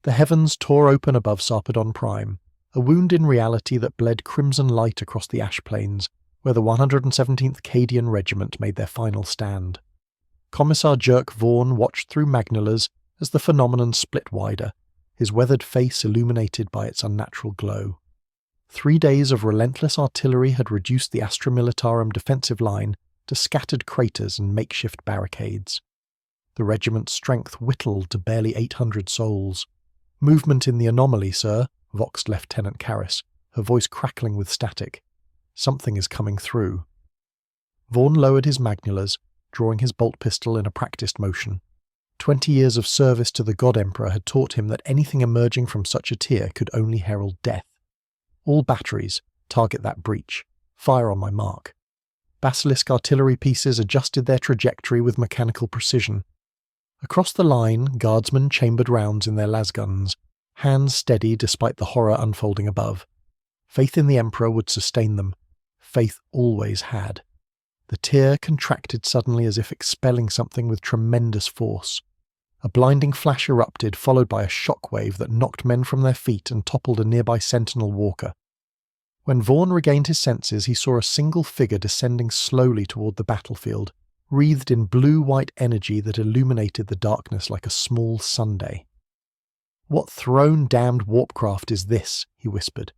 The heavens tore open above Sarpedon Prime, a wound in reality that bled crimson light across the ash plains, where the 117th Cadian Regiment made their final stand. Commissar Jerk Vaughan watched through magnolars as the phenomenon split wider, his weathered face illuminated by its unnatural glow. 3 days of relentless artillery had reduced the Astra Militarum defensive line to scattered craters and makeshift barricades. The regiment's strength whittled to barely 800 souls. "Movement in the anomaly, sir," voxed Lieutenant Karras, her voice crackling with static. "Something is coming through." Vaughan lowered his magnolars, drawing his bolt pistol in a practiced motion. 20 years of service to the God Emperor had taught him that anything emerging from such a tier could only herald death. "All batteries, target that breach. Fire on my mark." Basilisk artillery pieces adjusted their trajectory with mechanical precision. Across the line, guardsmen chambered rounds in their lasguns, hands steady despite the horror unfolding above. Faith in the Emperor would sustain them. Faith always had. The tier contracted suddenly as if expelling something with tremendous force. A blinding flash erupted, followed by a shockwave that knocked men from their feet and toppled a nearby sentinel walker. When Vaughan regained his senses, he saw a single figure descending slowly toward the battlefield, wreathed in blue-white energy that illuminated the darkness like a small sunday. "What throne-damned warpcraft is this?" he whispered.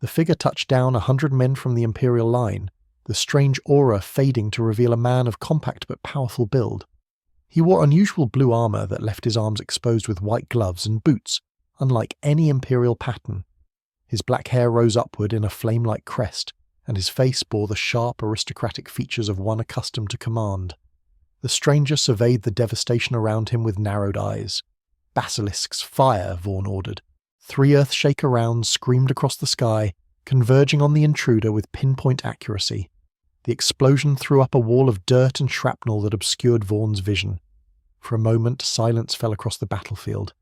The figure touched down 100 men from the Imperial line, the strange aura fading to reveal a man of compact but powerful build. He wore unusual blue armor that left his arms exposed with white gloves and boots, unlike any Imperial pattern. His black hair rose upward in a flame-like crest, and his face bore the sharp, aristocratic features of one accustomed to command. The stranger surveyed the devastation around him with narrowed eyes. "Basilisks, fire!" Vaughan ordered. 3 Earthshaker rounds screamed across the sky, converging on the intruder with pinpoint accuracy. The explosion threw up a wall of dirt and shrapnel that obscured Vaughan's vision. For a moment, silence fell across the battlefield.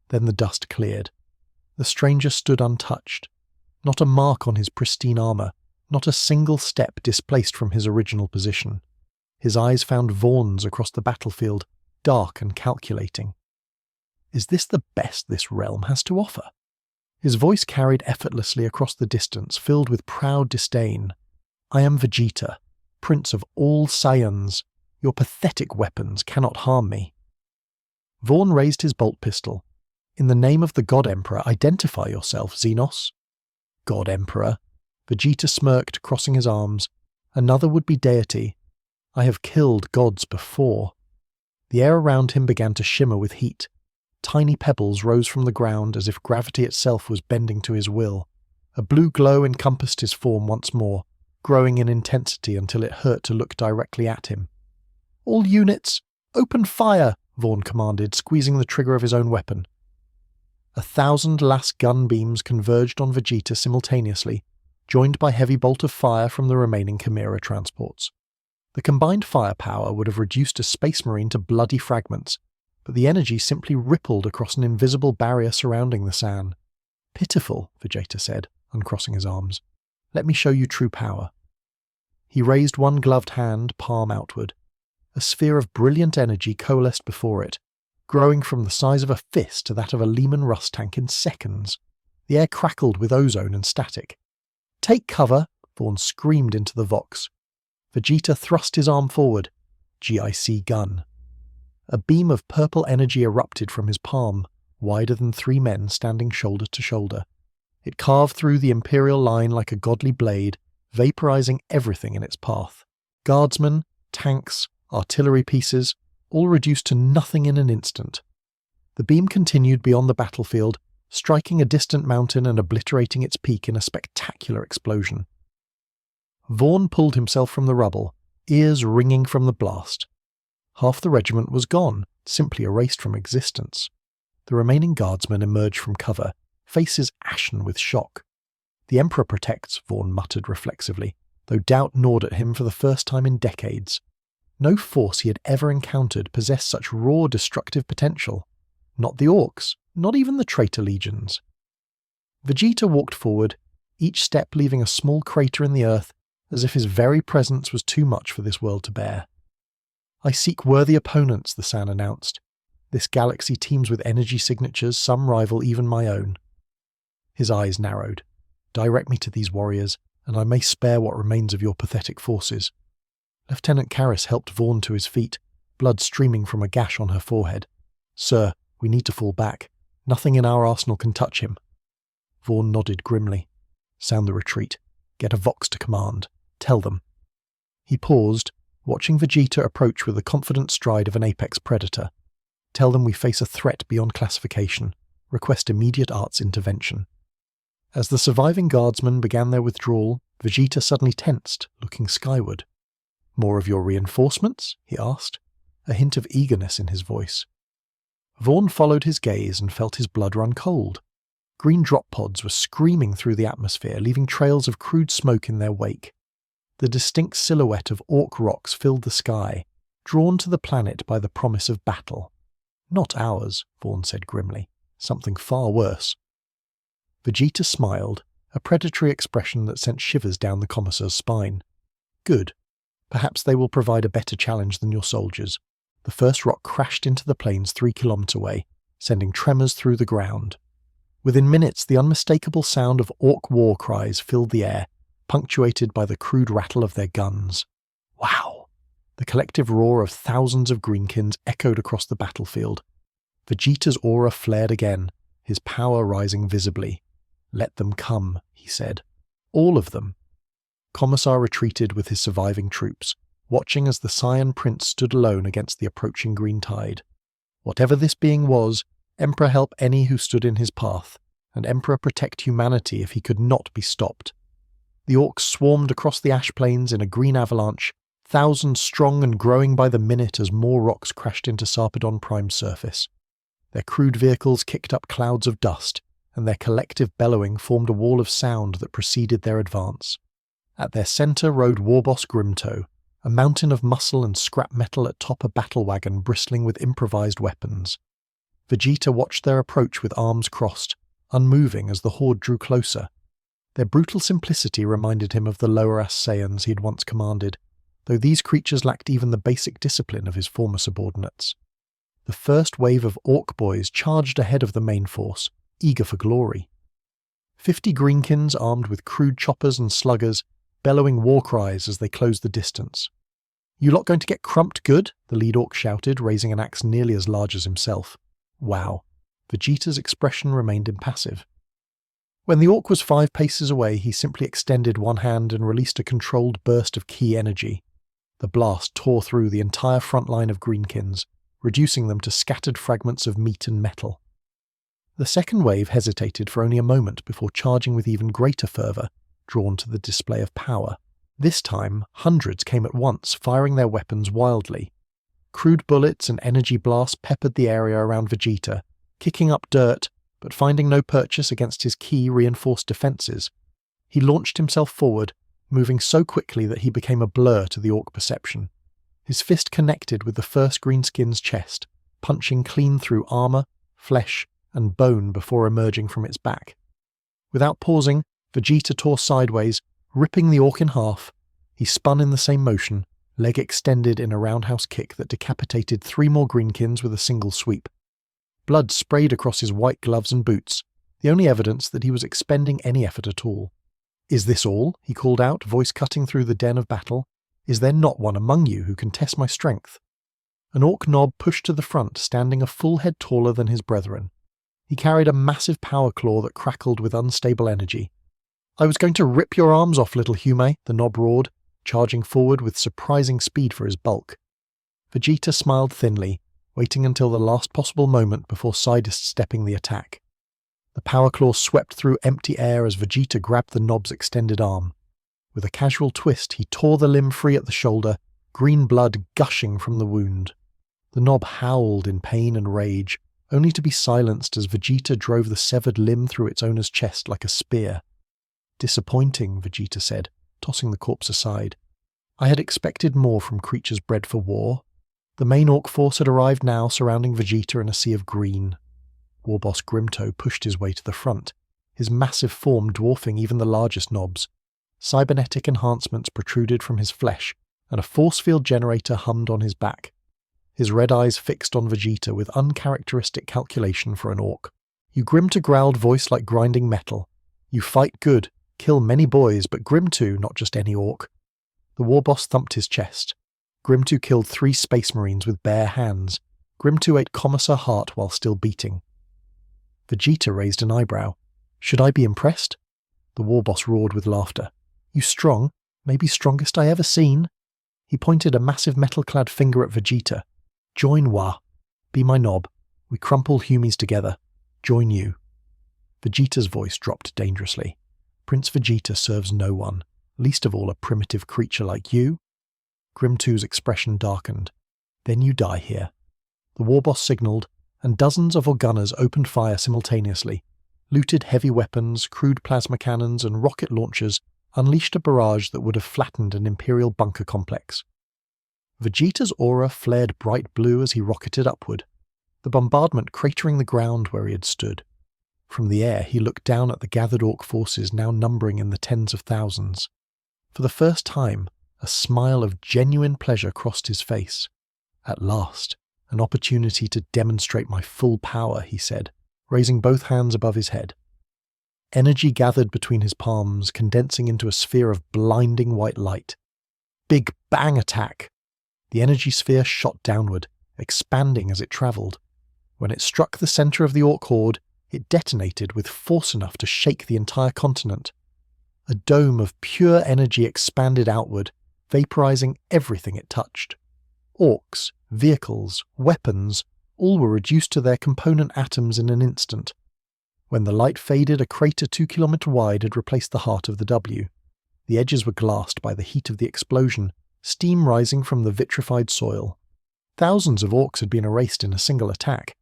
Then the dust cleared. The stranger stood untouched. Not a mark on his pristine armor, not a single step displaced from his original position. His eyes found Vaughan's across the battlefield, dark and calculating. "Is this the best this realm has to offer?" His voice carried effortlessly across the distance, filled with proud disdain. "I am Vegeta, Prince of all Saiyans. Your pathetic weapons cannot harm me." Vaughan raised his bolt pistol. "In the name of the God Emperor, identify yourself, Xenos." "God Emperor?" Vegeta smirked, crossing his arms. "Another would-be deity. I have killed gods before." The air around him began to shimmer with heat. Tiny pebbles rose from the ground as if gravity itself was bending to his will. A blue glow encompassed his form once more, growing in intensity until it hurt to look directly at him. "All units, open fire!" Vaughan commanded, squeezing the trigger of his own weapon. 1,000 las gun beams converged on Vegeta simultaneously, joined by heavy bolt of fire from the remaining Chimera transports. The combined firepower would have reduced a space marine to bloody fragments, but the energy simply rippled across an invisible barrier surrounding the San. "Pitiful," Vegeta said, uncrossing his arms. "Let me show you true power." He raised one gloved hand, palm outward. A sphere of brilliant energy coalesced before it, growing from the size of a fist to that of a Lehman Russ tank in seconds. The air crackled with ozone and static. "Take cover!" Vaughan screamed into the Vox. Vegeta thrust his arm forward. GIC gun. A beam of purple energy erupted from his palm, wider than 3 men standing shoulder to shoulder. It carved through the Imperial line like a godly blade, vaporizing everything in its path. Guardsmen, tanks, artillery pieces, all reduced to nothing in an instant. The beam continued beyond the battlefield, striking a distant mountain and obliterating its peak in a spectacular explosion. Vaughan pulled himself from the rubble, ears ringing from the blast. Half the regiment was gone, simply erased from existence. The remaining guardsmen emerged from cover, faces ashen with shock. "The Emperor protects," Vaughan muttered reflexively, though doubt gnawed at him for the first time in decades. No force he had ever encountered possessed such raw destructive potential. Not the Orcs, not even the traitor legions. Vegeta walked forward, each step leaving a small crater in the earth, as if his very presence was too much for this world to bear. "I seek worthy opponents," the San announced. This galaxy teems with energy signatures, some rival even my own. His eyes narrowed. Direct me to these warriors, and I may spare what remains of your pathetic forces. Lieutenant Karras helped Vaughn to his feet, blood streaming from a gash on her forehead. Sir, we need to fall back. Nothing in our arsenal can touch him. Vaughn nodded grimly. Sound the retreat. Get a Vox to command. Tell them. He paused, watching Vegeta approach with the confident stride of an apex predator. Tell them we face a threat beyond classification. Request immediate arts intervention. As the surviving guardsmen began their withdrawal, Vegeta suddenly tensed, looking skyward. More of your reinforcements? He asked, a hint of eagerness in his voice. Vaughn followed his gaze and felt his blood run cold. Green drop pods were screaming through the atmosphere, leaving trails of crude smoke in their wake. The distinct silhouette of orc rocks filled the sky, drawn to the planet by the promise of battle. Not ours, Vaughn said grimly. Something far worse. Vegeta smiled, a predatory expression that sent shivers down the commissar's spine. Good. Perhaps they will provide a better challenge than your soldiers. The first rock crashed into the plains 3 kilometers away, sending tremors through the ground. Within minutes, the unmistakable sound of orc war cries filled the air, punctuated by the crude rattle of their guns. Wow! The collective roar of thousands of greenkins echoed across the battlefield. Vegeta's aura flared again, his power rising visibly. Let them come, he said. All of them. Commissar retreated with his surviving troops, watching as the Saiyan Prince stood alone against the approaching green tide. Whatever this being was, Emperor help any who stood in his path, and Emperor protect humanity if he could not be stopped. The orcs swarmed across the ash plains in a green avalanche, thousands strong and growing by the minute as more rocks crashed into Sarpedon Prime's surface. Their crude vehicles kicked up clouds of dust, and their collective bellowing formed a wall of sound that preceded their advance. At their centre rode Warboss Grimto, a mountain of muscle and scrap metal atop a battle wagon bristling with improvised weapons. Vegeta watched their approach with arms crossed, unmoving as the horde drew closer. Their brutal simplicity reminded him of the lower-as Saiyans he had once commanded, though these creatures lacked even the basic discipline of his former subordinates. The first wave of orc boys charged ahead of the main force, eager for glory. 50 greenkins armed with crude choppers and sluggers, bellowing war cries as they closed the distance. You lot going to get crumped good? The lead orc shouted, raising an axe nearly as large as himself. Wow. Vegeta's expression remained impassive. When the orc was 5 paces away, he simply extended one hand and released a controlled burst of ki energy. The blast tore through the entire front line of greenkins, reducing them to scattered fragments of meat and metal. The second wave hesitated for only a moment before charging with even greater fervour, drawn to the display of power. This time, hundreds came at once, firing their weapons wildly. Crude bullets and energy blasts peppered the area around Vegeta, kicking up dirt, but finding no purchase against his ki-reinforced defences. He launched himself forward, moving so quickly that he became a blur to the orc perception. His fist connected with the first greenskin's chest, punching clean through armour, flesh, and bone before emerging from its back. Without pausing, Vegeta tore sideways, ripping the orc in half. He spun in the same motion, leg extended in a roundhouse kick that decapitated 3 more greenkins with a single sweep. Blood sprayed across his white gloves and boots, the only evidence that he was expending any effort at all. "Is this all?" he called out, voice cutting through the den of battle. "Is there not one among you who can test my strength?" An orc nob pushed to the front, standing a full head taller than his brethren. He carried a massive power claw that crackled with unstable energy. "I was going to rip your arms off, little Hume," the nob roared, charging forward with surprising speed for his bulk. Vegeta smiled thinly, waiting until the last possible moment before sidestepping the attack. The power claw swept through empty air as Vegeta grabbed the nob's extended arm. With a casual twist, he tore the limb free at the shoulder, green blood gushing from the wound. The nob howled in pain and rage, only to be silenced as Vegeta drove the severed limb through its owner's chest like a spear. "Disappointing," Vegeta said, tossing the corpse aside. "I had expected more from creatures bred for war." The main orc force had arrived now, surrounding Vegeta in a sea of green. Warboss Grimto pushed his way to the front, his massive form dwarfing even the largest nobs. Cybernetic enhancements protruded from his flesh, and a force field generator hummed on his back. his red eyes fixed on Vegeta with uncharacteristic calculation for an orc. "You Grim-2 growled voice like grinding metal. You fight good, kill many boys, but Grim-2, not just any orc." The war boss thumped his chest. Grim-2 killed 3 space marines with bare hands. Grim-2 ate Commissar Heart while still beating. Vegeta raised an eyebrow. "Should I be impressed?" The war boss roared with laughter. "You strong? Maybe strongest I ever seen." He pointed a massive metal-clad finger at Vegeta. "Join Wa. Be my knob. We crumple humies together. Join you." Vegeta's voice dropped dangerously. "Prince Vegeta serves no one, least of all a primitive creature like you." Grim-2's expression darkened. "Then you die here." The war boss signaled, and dozens of Orgunners opened fire simultaneously. Looted heavy weapons, crude plasma cannons, and rocket launchers unleashed a barrage that would have flattened an Imperial bunker complex. Vegeta's aura flared bright blue as he rocketed upward, the bombardment cratering the ground where he had stood. From the air, he looked down at the gathered orc forces now numbering in the tens of thousands. For the first time, a smile of genuine pleasure crossed his face. "At last, an opportunity to demonstrate my full power," he said, raising both hands above his head. Energy gathered between his palms, condensing into a sphere of blinding white light. Big bang attack! The energy sphere shot downward, expanding as it travelled. When it struck the centre of the orc horde, it detonated with force enough to shake the entire continent. A dome of pure energy expanded outward, vaporizing everything it touched. Orcs, vehicles, weapons, all were reduced to their component atoms in an instant. When the light faded, a crater 2 kilometers wide had replaced the heart of the W. The edges were glassed by the heat of the explosion, steam rising from the vitrified soil. Thousands of orcs had been erased in a single attack.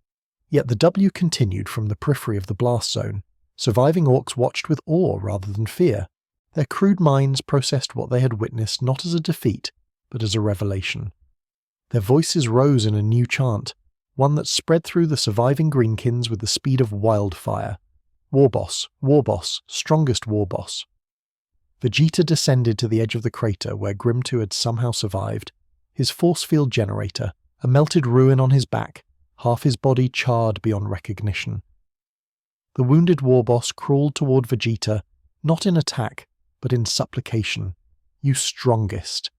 Yet the W continued from the periphery of the blast zone. Surviving orcs watched with awe rather than fear. Their crude minds processed what they had witnessed not as a defeat, but as a revelation. Their voices rose in a new chant, one that spread through the surviving greenkins with the speed of wildfire. "Warboss, Warboss, strongest Warboss." Vegeta descended to the edge of the crater where Grim-2 had somehow survived, his force field generator, a melted ruin on his back, half his body charred beyond recognition. The wounded Warboss crawled toward Vegeta, not in attack, but in supplication. "You strongest."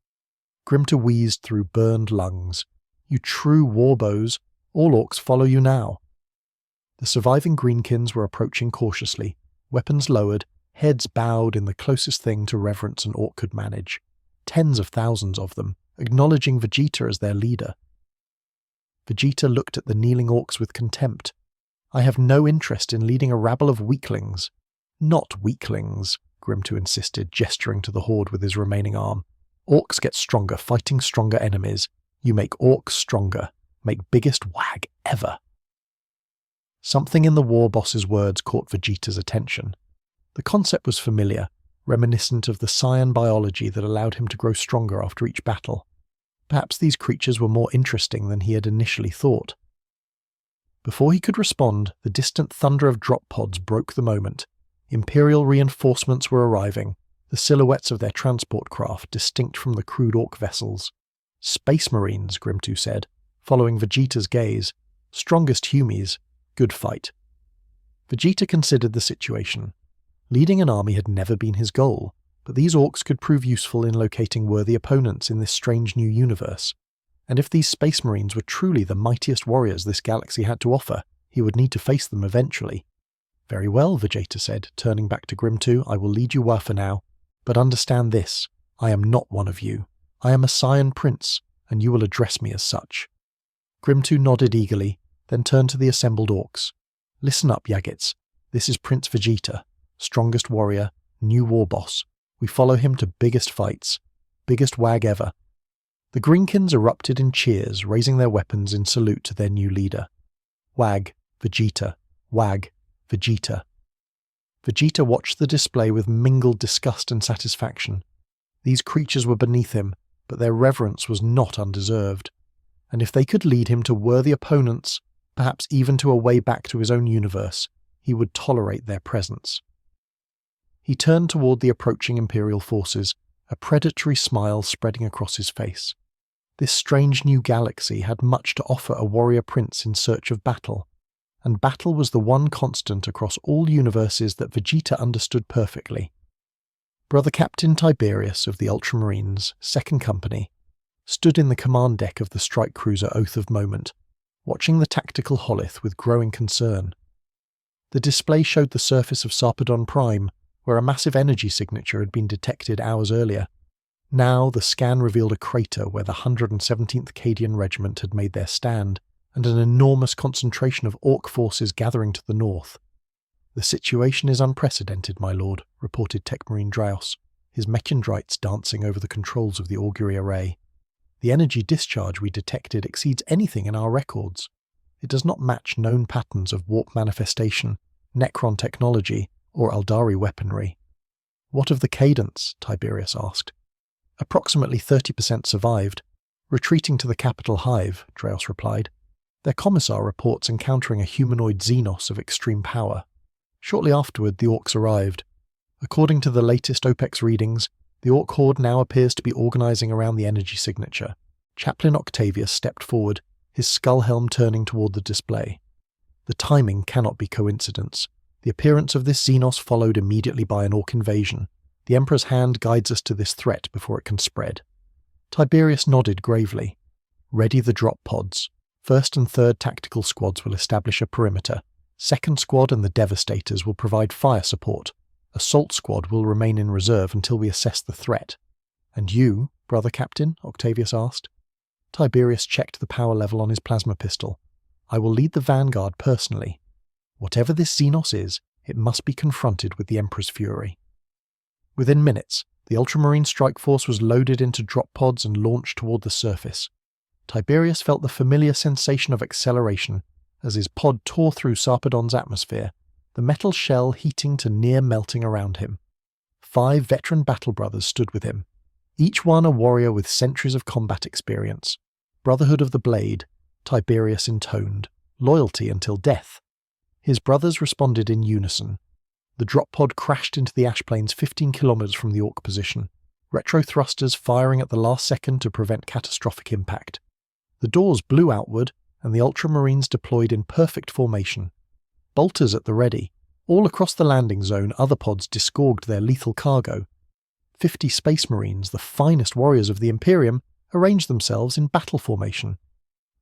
Grim-2 wheezed through burned lungs. "You true warbos, all orcs follow you now." The surviving greenkins were approaching cautiously, weapons lowered, heads bowed in the closest thing to reverence an orc could manage. Tens of thousands of them, acknowledging Vegeta as their leader. Vegeta looked at the kneeling orcs with contempt. "I have no interest in leading a rabble of weaklings." "Not weaklings," Grim-2 insisted, gesturing to the horde with his remaining arm. "Orcs get stronger fighting stronger enemies. You make orcs stronger. Make biggest wag ever." Something in the war boss's words caught Vegeta's attention. The concept was familiar, reminiscent of the cyan biology that allowed him to grow stronger after each battle. Perhaps these creatures were more interesting than he had initially thought. Before he could respond, the distant thunder of drop pods broke the moment. Imperial reinforcements were arriving, the silhouettes of their transport craft distinct from the crude orc vessels. "Space Marines," Grim-2 said, following Vegeta's gaze. "Strongest humies. Good fight." Vegeta considered the situation. Leading an army had never been his goal, but these orcs could prove useful in locating worthy opponents in this strange new universe. And if these Space Marines were truly the mightiest warriors this galaxy had to offer, he would need to face them eventually. "Very well," Vegeta said, turning back to Grim-2, "I will lead you for now. But understand this, I am not one of you. I am a Saiyan Prince, and you will address me as such." Grim-2 nodded eagerly, then turned to the assembled orcs. "Listen up, Yagits. This is Prince Vegeta, strongest warrior, new war boss. We follow him to biggest fights. Biggest wag ever." The Greenkins erupted in cheers, raising their weapons in salute to their new leader. Wag, Vegeta, wag, Vegeta. Vegeta watched the display with mingled disgust and satisfaction. These creatures were beneath him, but their reverence was not undeserved. And if they could lead him to worthy opponents, perhaps even to a way back to his own universe, he would tolerate their presence. He turned toward the approaching Imperial forces, a predatory smile spreading across his face. This strange new galaxy had much to offer a warrior prince in search of battle, and battle was the one constant across all universes that Vegeta understood perfectly. Brother Captain Tiberius of the Ultramarines, 2nd Company, stood in the command deck of the strike cruiser Oath of Moment, watching the tactical holith with growing concern. The display showed the surface of Sarpedon Prime, where a massive energy signature had been detected hours earlier. Now the scan revealed a crater where the 117th Cadian Regiment had made their stand, and an enormous concentration of Orc forces gathering to the north. "The situation is unprecedented, my lord," reported Tech Marine Draus, his mechundrites dancing over the controls of the augury array. "The energy discharge we detected exceeds anything in our records. It does not match known patterns of warp manifestation, Necron technology, or Aldari weaponry." "What of the cadence?" Tiberius asked. "Approximately 30% survived, retreating to the capital hive," Draus replied. "Their commissar reports encountering a humanoid Xenos of extreme power. Shortly afterward, the Orcs arrived. According to the latest OPEX readings, the Orc horde now appears to be organizing around the energy signature." Chaplain Octavius stepped forward, his skull helm turning toward the display. "The timing cannot be coincidence. The appearance of this Xenos followed immediately by an Orc invasion. The Emperor's hand guides us to this threat before it can spread." Tiberius nodded gravely. "Ready the drop pods. 1st and 3rd Tactical Squads will establish a perimeter. 2nd Squad and the Devastators will provide fire support. Assault Squad will remain in reserve until we assess the threat." "And you, Brother Captain?" Octavius asked. Tiberius checked the power level on his plasma pistol. "I will lead the vanguard personally. Whatever this Xenos is, it must be confronted with the Emperor's fury." Within minutes, the Ultramarine strike force was loaded into drop pods and launched toward the surface. Tiberius felt the familiar sensation of acceleration as his pod tore through Sarpedon's atmosphere, the metal shell heating to near melting around him. 5 veteran battle brothers stood with him, each one a warrior with centuries of combat experience. Brotherhood of the Blade, Tiberius intoned, loyalty until death. His brothers responded in unison. The drop pod crashed into the ash plains 15 kilometers from the Orc position, retro thrusters firing at the last second to prevent catastrophic impact. The doors blew outward, and the Ultramarines deployed in perfect formation. Bolters at the ready. All across the landing zone, other pods disgorged their lethal cargo. 50 Space Marines, the finest warriors of the Imperium, arranged themselves in battle formation.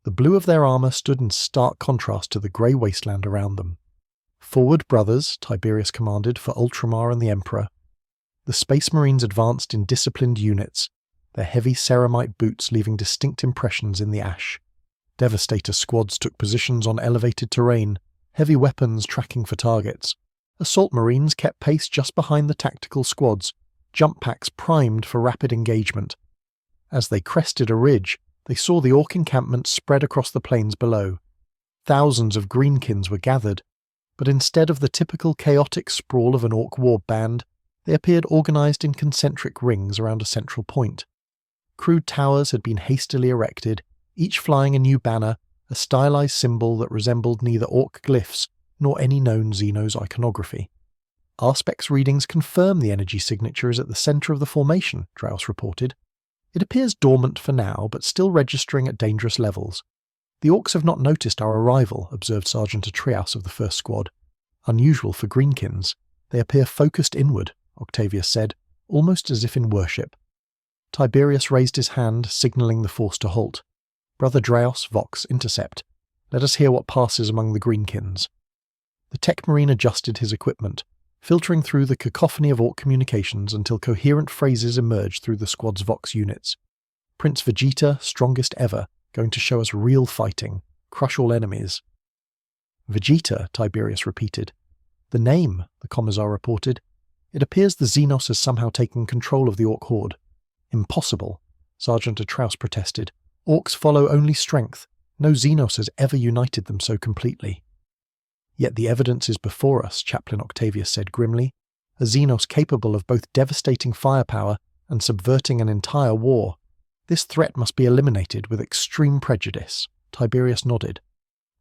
The blue of their armour stood in stark contrast to the grey wasteland around them. "Forward, brothers," Tiberius commanded for Ultramar and the Emperor. The Space Marines advanced in disciplined units, their heavy ceramite boots leaving distinct impressions in the ash. Devastator squads took positions on elevated terrain, heavy weapons tracking for targets. Assault Marines kept pace just behind the tactical squads, jump packs primed for rapid engagement. As they crested a ridge, they saw the Orc encampment spread across the plains below. Thousands of greenkins were gathered, but instead of the typical chaotic sprawl of an Orc war band, they appeared organized in concentric rings around a central point. Crude towers had been hastily erected, each flying a new banner, a stylized symbol that resembled neither Orc glyphs nor any known Xenos iconography. "Arspex readings confirm the energy signature is at the center of the formation," Draus reported. "It appears dormant for now, but still registering at dangerous levels. The Orcs have not noticed our arrival," observed Sergeant Atreus of the 1st Squad. "Unusual for greenkins. They appear focused inward," Octavius said, almost as if in worship. Tiberius raised his hand, signalling the force to halt. "Brother Draus, Vox, intercept. Let us hear what passes among the greenkins." The Tech Marine adjusted his equipment, filtering through the cacophony of Orc communications until coherent phrases emerged through the squad's Vox units. "Prince Vegeta, strongest ever, going to show us real fighting. Crush all enemies." "Vegeta," Tiberius repeated. "The name," the Commissar reported. "It appears the Xenos has somehow taken control of the Orc horde." "Impossible," Sergeant Atreus protested. "Orcs follow only strength. No Xenos has ever united them so completely." "Yet the evidence is before us," Chaplain Octavius said grimly. "A Xenos capable of both devastating firepower and subverting an entire war. This threat must be eliminated with extreme prejudice." Tiberius nodded.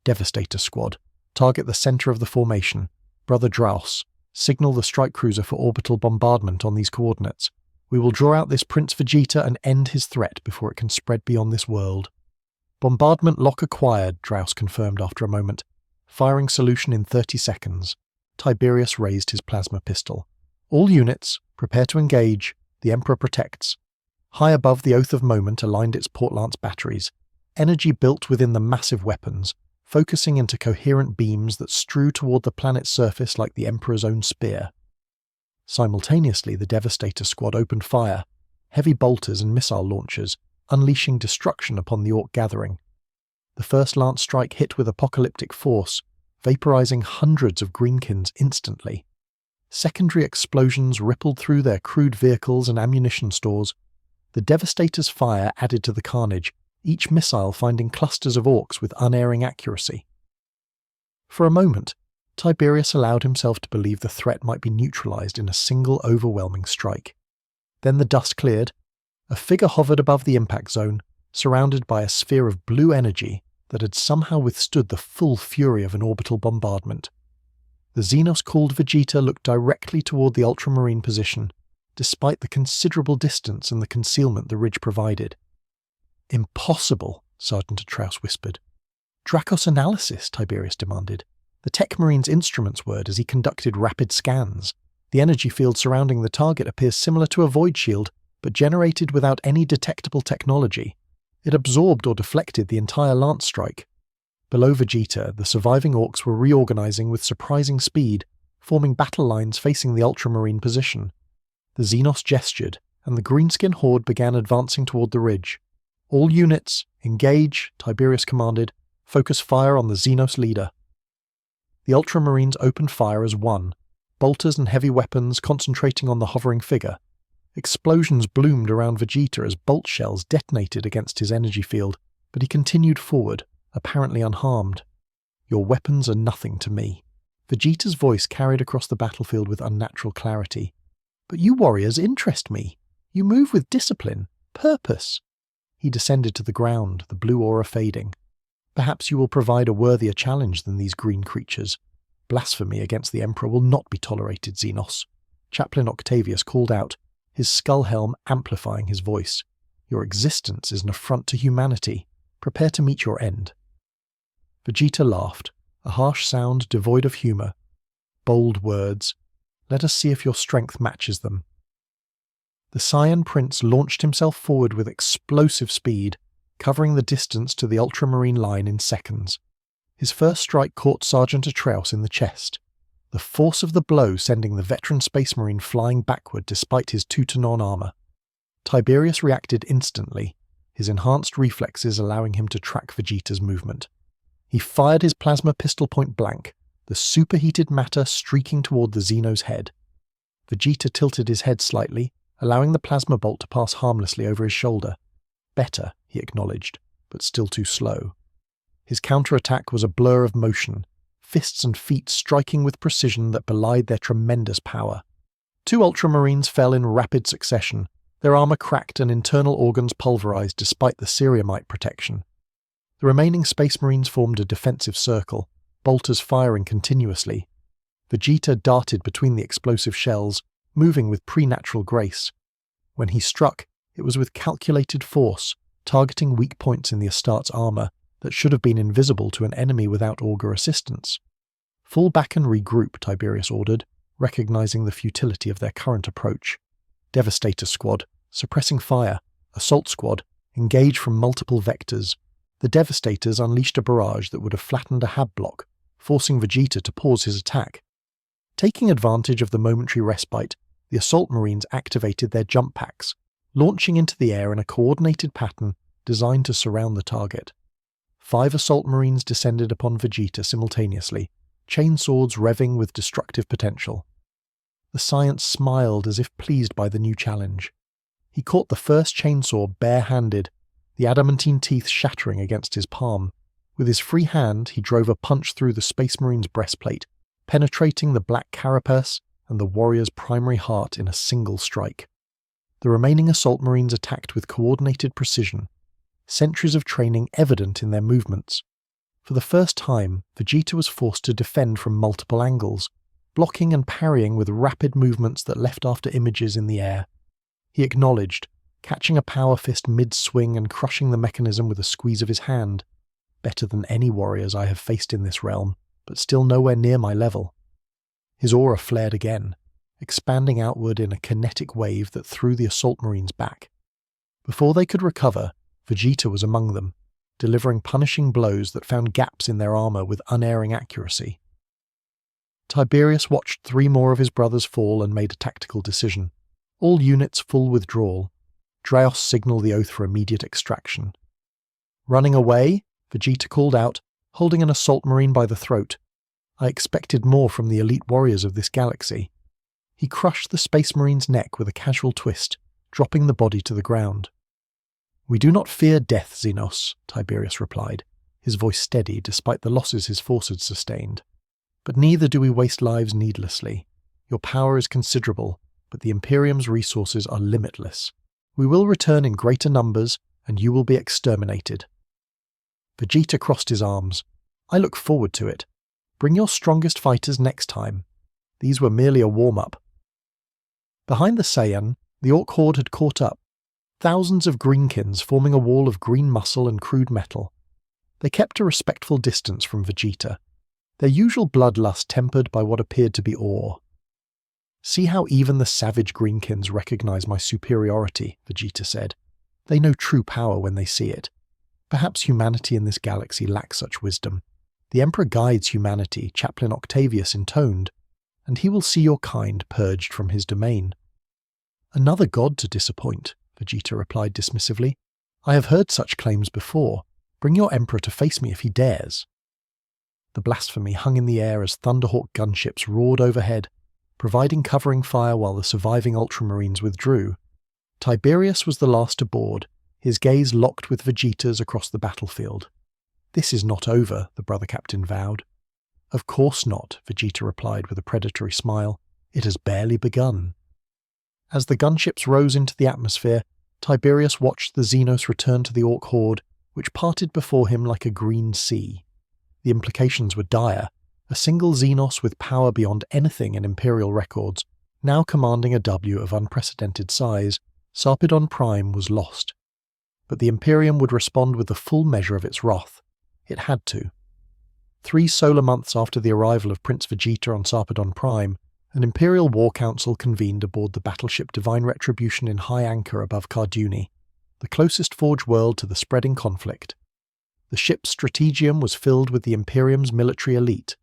"Devastator squad. Target the center of the formation. Brother Draus. Signal the strike cruiser for orbital bombardment on these coordinates. We will draw out this Prince Vegeta and end his threat before it can spread beyond this world. Bombardment lock acquired, Draus confirmed after a moment. Firing solution in 30 seconds. Tiberius raised his plasma pistol. All units, prepare to engage. The Emperor protects. High above the Oath of Moment aligned its Portlance batteries. Energy built within the massive weapons, focusing into coherent beams that strew toward the planet's surface like the Emperor's own spear. Simultaneously, the Devastator squad opened fire, heavy bolters and missile launchers, unleashing destruction upon the Orc gathering. The first lance strike hit with apocalyptic force, vaporizing hundreds of greenkins instantly. Secondary explosions rippled through their crude vehicles and ammunition stores. The Devastator's fire added to the carnage, each missile finding clusters of Orcs with unerring accuracy. For a moment, Tiberius allowed himself to believe the threat might be neutralized in a single overwhelming strike. Then the dust cleared. A figure hovered above the impact zone, surrounded by a sphere of blue energy that had somehow withstood the full fury of an orbital bombardment. The Xenos called Vegeta looked directly toward the ultramarine position, despite the considerable distance and the concealment the ridge provided. "Impossible," Sergeant Atraus whispered. "Dracos analysis," Tiberius demanded. The Tech Marine's instruments word as he conducted rapid scans. The energy field surrounding the target appears similar to a void shield, but generated without any detectable technology. It absorbed or deflected the entire lance strike. Below Vegeta, the surviving Orcs were reorganizing with surprising speed, forming battle lines facing the ultramarine position. The Xenos gestured, and the greenskin horde began advancing toward the ridge. "All units, engage," Tiberius commanded. "Focus fire on the Xenos leader." The Ultramarines opened fire as one, bolters and heavy weapons concentrating on the hovering figure. Explosions bloomed around Vegeta as bolt shells detonated against his energy field, but he continued forward, apparently unharmed. "Your weapons are nothing to me." Vegeta's voice carried across the battlefield with unnatural clarity. "But you warriors interest me. You move with discipline, purpose." He descended to the ground, the blue aura fading. "Perhaps you will provide a worthier challenge than these green creatures. Blasphemy against the Emperor will not be tolerated, Xenos." Chaplain Octavius called out, his skull helm amplifying his voice. "Your existence is an affront to humanity. Prepare to meet your end." Vegeta laughed, a harsh sound devoid of humor. "Bold words. Let us see if your strength matches them." The Saiyan Prince launched himself forward with explosive speed, covering the distance to the ultramarine line in seconds. His first strike caught Sergeant Atraus in the chest, the force of the blow sending the veteran Space Marine flying backward despite his Teutonon armor. Tiberius reacted instantly, his enhanced reflexes allowing him to track Vegeta's movement. He fired his plasma pistol point blank, the superheated matter streaking toward the Xeno's head. Vegeta tilted his head slightly, allowing the plasma bolt to pass harmlessly over his shoulder. Better, he acknowledged, but still too slow. His counterattack was a blur of motion, fists and feet striking with precision that belied their tremendous power. Two Ultramarines fell in rapid succession, their armor cracked and internal organs pulverized despite the Ceriamite protection. The remaining Space Marines formed a defensive circle, bolters firing continuously. Vegeta darted between the explosive shells, moving with preternatural grace. When he struck, it was with calculated force, targeting weak points in the Astartes' armor that should have been invisible to an enemy without augur assistance. "Fall back and regroup," Tiberius ordered, recognizing the futility of their current approach. Devastator squad, suppressing fire. Assault squad, engage from multiple vectors. The Devastators unleashed a barrage that would have flattened a hab block, forcing Vegeta to pause his attack. Taking advantage of the momentary respite, the Assault Marines activated their jump packs, launching into the air in a coordinated pattern designed to surround the target. 5 Assault Marines descended upon Vegeta simultaneously, chainswords revving with destructive potential. The Science smiled as if pleased by the new challenge. He caught the first chainsaw bare-handed, the adamantine teeth shattering against his palm. With his free hand, he drove a punch through the Space Marine's breastplate, penetrating the black carapace and the warrior's primary heart in a single strike. The remaining Assault Marines attacked with coordinated precision, centuries of training evident in their movements. For the first time, Vegeta was forced to defend from multiple angles, blocking and parrying with rapid movements that left after images in the air. He acknowledged, catching a power fist mid-swing and crushing the mechanism with a squeeze of his hand. Better than any warriors I have faced in this realm, but still nowhere near my level. His aura flared again, expanding outward in a kinetic wave that threw the assault marines back. Before they could recover, Vegeta was among them, delivering punishing blows that found gaps in their armor with unerring accuracy. Tiberius watched 3 more of his brothers fall and made a tactical decision. All units full withdrawal. Draos signaled the oath for immediate extraction. Running away, Vegeta called out, holding an assault marine by the throat. I expected more from the elite warriors of this galaxy. He crushed the space marine's neck with a casual twist, dropping the body to the ground. We do not fear death, Xenos, Tiberius replied, his voice steady despite the losses his force had sustained. But neither do we waste lives needlessly. Your power is considerable, but the Imperium's resources are limitless. We will return in greater numbers, and you will be exterminated. Vegeta crossed his arms. I look forward to it. Bring your strongest fighters next time. These were merely a warm-up. Behind the Saiyan, the Orc horde had caught up, thousands of greenkins forming a wall of green muscle and crude metal. They kept a respectful distance from Vegeta, their usual bloodlust tempered by what appeared to be awe. See how even the savage greenkins recognize my superiority, Vegeta said. They know true power when they see it. Perhaps humanity in this galaxy lacks such wisdom. The Emperor guides humanity, Chaplain Octavius intoned, and he will see your kind purged from his domain. Another god to disappoint, Vegeta replied dismissively. I have heard such claims before. Bring your Emperor to face me if he dares. The blasphemy hung in the air as Thunderhawk gunships roared overhead, providing covering fire while the surviving Ultramarines withdrew. Tiberius was the last aboard, his gaze locked with Vegeta's across the battlefield. This is not over, the brother captain vowed. Of course not, Vegeta replied with a predatory smile. It has barely begun. As the gunships rose into the atmosphere, Tiberius watched the Xenos return to the Orc horde, which parted before him like a green sea. The implications were dire. A single Xenos with power beyond anything in Imperial records, now commanding a W of unprecedented size, Sarpedon Prime was lost. But the Imperium would respond with the full measure of its wrath. It had to. 3 solar months after the arrival of Prince Vegeta on Sarpedon Prime, an Imperial War Council convened aboard the battleship Divine Retribution in high anchor above Carduni, the closest forge world to the spreading conflict. The ship's strategium was filled with the Imperium's military elite,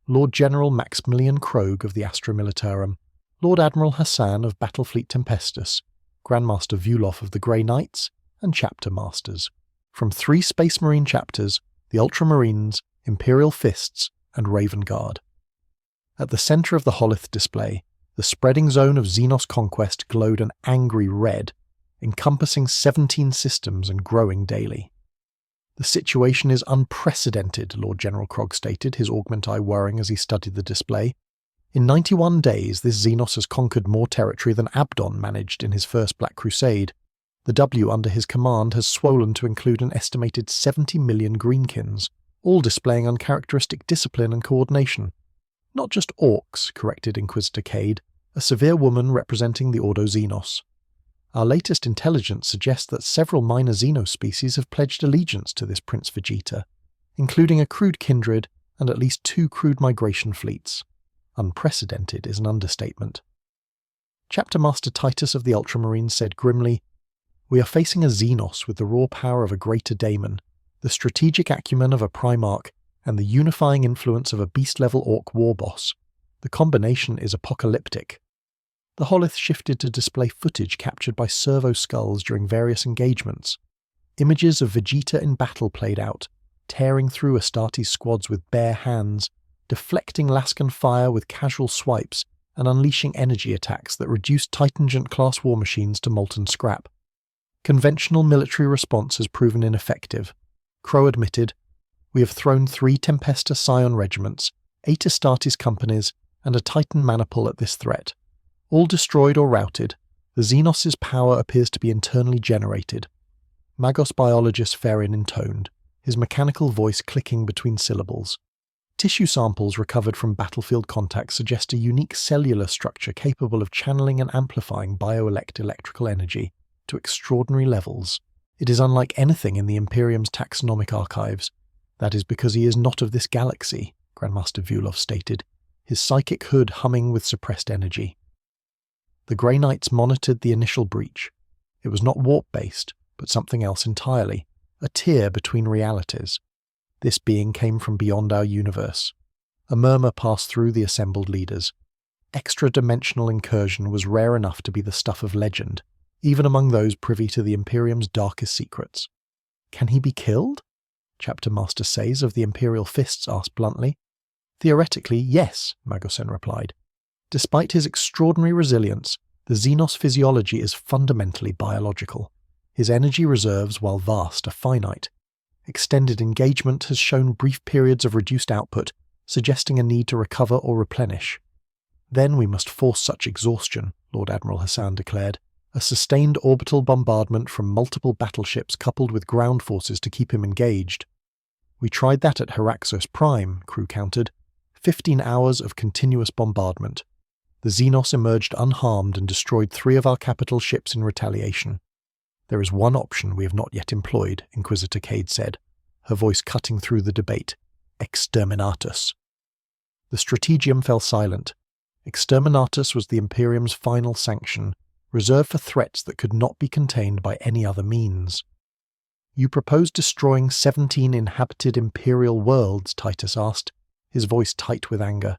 Lord General Maximilian Krogh of the Astra Militarum, Lord Admiral Hassan of Battlefleet Tempestus, Grandmaster Vuloff of the Grey Knights, and chapter masters. From 3 Space Marine chapters, the Ultramarines, Imperial Fists, and Raven Guard. At the centre of the Holith display, the spreading zone of Xenos conquest glowed an angry red, encompassing 17 systems and growing daily. The situation is unprecedented, Lord General Krogh stated, his augment eye whirring as he studied the display. In 91 days, this Xenos has conquered more territory than Abdon managed in his first Black Crusade. The W under his command has swollen to include an estimated 70 million greenkins, all displaying uncharacteristic discipline and coordination. Not just orcs, corrected Inquisitor Cade, a severe woman representing the Ordo Xenos. Our latest intelligence suggests that several minor Xenos species have pledged allegiance to this Prince Vegeta, including a crude kindred and at least 2 crude migration fleets. Unprecedented is an understatement. Chapter Master Titus of the Ultramarines said grimly, We are facing a Xenos with the raw power of a greater daemon, the strategic acumen of a Primarch, and the unifying influence of a beast-level Orc war boss. The combination is apocalyptic. The Holith shifted to display footage captured by servo skulls during various engagements. Images of Vegeta in battle played out, tearing through Astartes squads with bare hands, deflecting Laskan fire with casual swipes, and unleashing energy attacks that reduced Titangent-class war machines to molten scrap. Conventional military response has proven ineffective. Crow admitted, We have thrown 3 Tempesta Scion regiments, 8 Astartes companies, and a Titan maniple at this threat. All destroyed or routed, the Xenos' power appears to be internally generated. Magos biologist Ferrin intoned, his mechanical voice clicking between syllables. Tissue samples recovered from battlefield contacts suggest a unique cellular structure capable of channeling and amplifying bioelectrical energy to extraordinary levels. It is unlike anything in the Imperium's taxonomic archives. That is because he is not of this galaxy, Grandmaster Vulov stated, his psychic hood humming with suppressed energy. The Grey Knights monitored the initial breach. It was not warp-based, but something else entirely, a tier between realities. This being came from beyond our universe. A murmur passed through the assembled leaders. Extra-dimensional incursion was rare enough to be the stuff of legend, even among those privy to the Imperium's darkest secrets. Can he be killed? Chapter Master Seize of the Imperial Fists asked bluntly. Theoretically, yes, Magosen replied. Despite his extraordinary resilience, the Xenos physiology is fundamentally biological. His energy reserves, while vast, are finite. Extended engagement has shown brief periods of reduced output, suggesting a need to recover or replenish. Then we must force such exhaustion, Lord Admiral Hassan declared. A sustained orbital bombardment from multiple battleships coupled with ground forces to keep him engaged. We tried that at Heraxos Prime, crew countered. 15 hours of continuous bombardment. The Xenos emerged unharmed and destroyed 3 of our capital ships in retaliation. There is one option we have not yet employed, Inquisitor Cade said, her voice cutting through the debate. Exterminatus. The Strategium fell silent. Exterminatus was the Imperium's final sanction, reserved for threats that could not be contained by any other means. You propose destroying 17 inhabited Imperial worlds, Titus asked, his voice tight with anger.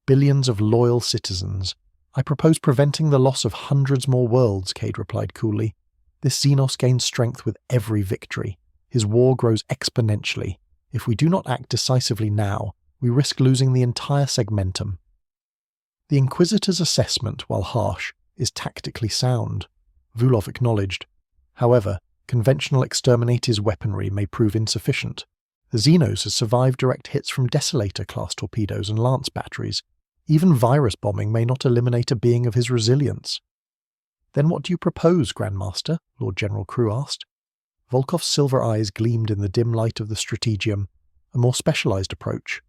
Billions of loyal citizens. I propose preventing the loss of hundreds more worlds, Cade replied coolly. This Xenos gains strength with every victory. His war grows exponentially. If we do not act decisively now, we risk losing the entire segmentum. The Inquisitor's assessment, while harsh, is tactically sound, Vulov acknowledged. However, conventional exterminator's weaponry may prove insufficient. The Xenos has survived direct hits from Desolator-class torpedoes and lance batteries. Even virus bombing may not eliminate a being of his resilience. Then what do you propose, Grandmaster? Lord General Crew asked. Volkov's silver eyes gleamed in the dim light of the Strategium, a more specialized approach.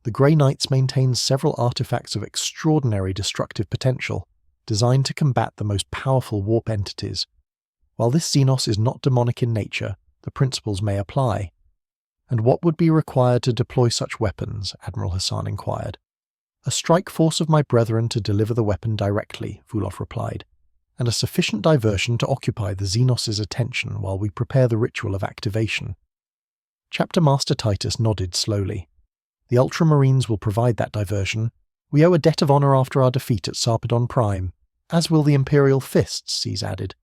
The Grey Knights maintain several artifacts of extraordinary destructive potential, designed to combat the most powerful warp entities. While this Xenos is not demonic in nature, the principles may apply. And what would be required to deploy such weapons? Admiral Hassan inquired. A strike force of my brethren to deliver the weapon directly, Vulov replied, and a sufficient diversion to occupy the Xenos' attention while we prepare the ritual of activation. Chapter Master Titus nodded slowly. The Ultramarines will provide that diversion. We owe a debt of honor after our defeat at Sarpedon Prime, as will the Imperial Fists, Seize added.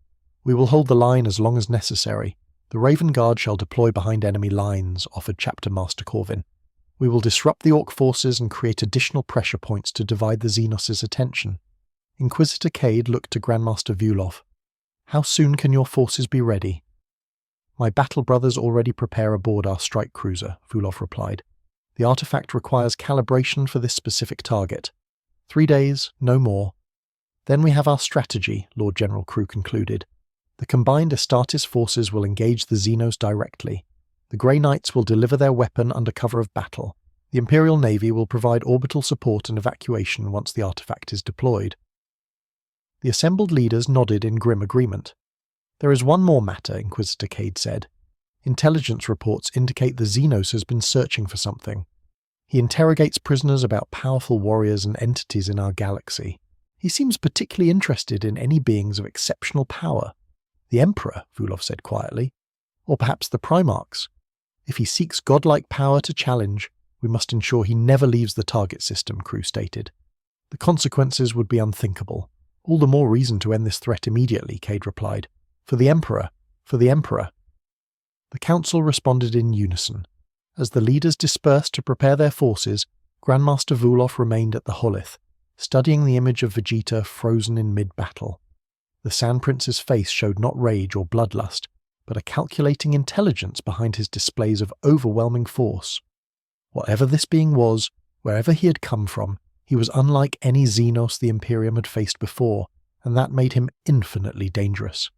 We will hold the line as long as necessary. The Raven Guard shall deploy behind enemy lines, offered Chapter Master Corvin. We will disrupt the Orc forces and create additional pressure points to divide the Xenos' attention. Inquisitor Cade looked to Grandmaster Vulov. How soon can your forces be ready? My battle brothers already prepare aboard our strike cruiser, Vulov replied. The artifact requires calibration for this specific target. 3 days, no more. Then we have our strategy, Lord General Crew concluded. The combined Astartes forces will engage the Xenos directly. The Grey Knights will deliver their weapon under cover of battle. The Imperial Navy will provide orbital support and evacuation once the artifact is deployed. The assembled leaders nodded in grim agreement. There is one more matter, Inquisitor Cade said. Intelligence reports indicate the Xenos has been searching for something. He interrogates prisoners about powerful warriors and entities in our galaxy. He seems particularly interested in any beings of exceptional power. The Emperor, Vulov said quietly. Or perhaps the Primarchs. If he seeks godlike power to challenge, we must ensure he never leaves the target system, Crew stated. The consequences would be unthinkable. All the more reason to end this threat immediately, Cade replied. For the Emperor. For the Emperor. The Council responded in unison. As the leaders dispersed to prepare their forces, Grandmaster Vulov remained at the Holith, studying the image of Vegeta frozen in mid-battle. The Sand Prince's face showed not rage or bloodlust, but a calculating intelligence behind his displays of overwhelming force. Whatever this being was, wherever he had come from, he was unlike any Xenos the Imperium had faced before, and that made him infinitely dangerous.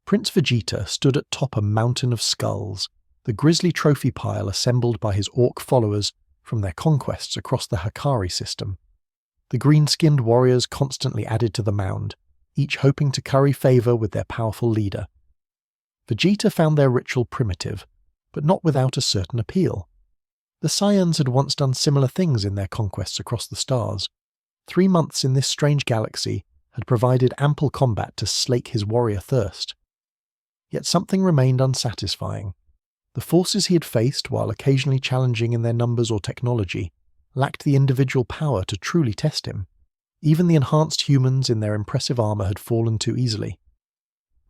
Prince Vegeta stood atop a mountain of skulls, the grisly trophy pile assembled by his Orc followers from their conquests across the Hikari system. The green-skinned warriors constantly added to the mound, each hoping to curry favour with their powerful leader. Vegeta found their ritual primitive, but not without a certain appeal. The Saiyans had once done similar things in their conquests across the stars. 3 months in this strange galaxy had provided ample combat to slake his warrior thirst. Yet something remained unsatisfying. The forces he had faced, while occasionally challenging in their numbers or technology, lacked the individual power to truly test him. Even the enhanced humans in their impressive armour had fallen too easily.